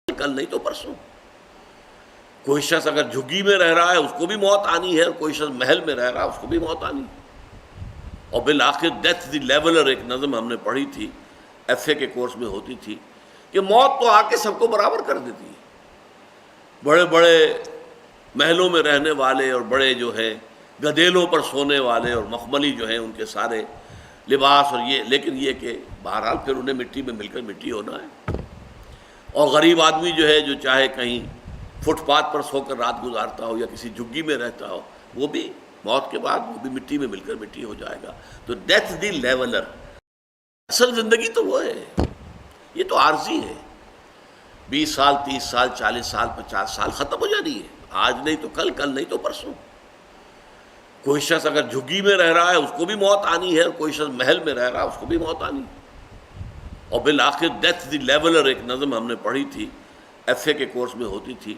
کل نہیں تو پرسوں. کوئی شخص اگر جھگی میں رہ رہا ہے اس کو بھی موت آنی ہے، اور کوئی شخص محل میں رہ رہا ہے اس کو بھی موت آنی ہے. اور بالآخر ڈیتھ دی لیولر ایک نظم ہم نے پڑھی تھی، ایف اے کے کورس میں ہوتی تھی، کہ موت تو آ کے سب کو برابر کر دیتی ہے. بڑے بڑے محلوں میں رہنے والے اور بڑے جو ہے گدیلوں پر سونے والے اور مخملی جو ہیں ان کے سارے لباس اور یہ، لیکن یہ کہ بہرحال پھر انہیں مٹی میں مل کر مٹی ہونا ہے. اور غریب آدمی جو ہے جو چاہے کہیں فٹ پاتھ پر سو کر رات گزارتا ہو یا کسی جھگی میں رہتا ہو، وہ بھی موت کے بعد وہ بھی مٹی میں مل کر مٹی ہو جائے گا. تو ڈیتھ دی لیولر، اصل زندگی تو وہ ہے، یہ تو عارضی ہے. 20 سال 30 سال 40 سال 50 سال ختم ہو جانی ہے، آج نہیں تو کل، کل نہیں تو پرسوں. کوئی شخص اگر جھگی میں رہ رہا ہے اس کو بھی موت آنی ہے، اور کوئی شخص محل میں رہ رہا ہے اس کو بھی موت آنی ہے. اور بالآخر ڈیتھ دی لیولر ایک نظم ہم نے پڑھی تھی، ایف اے کے کورس میں ہوتی تھی.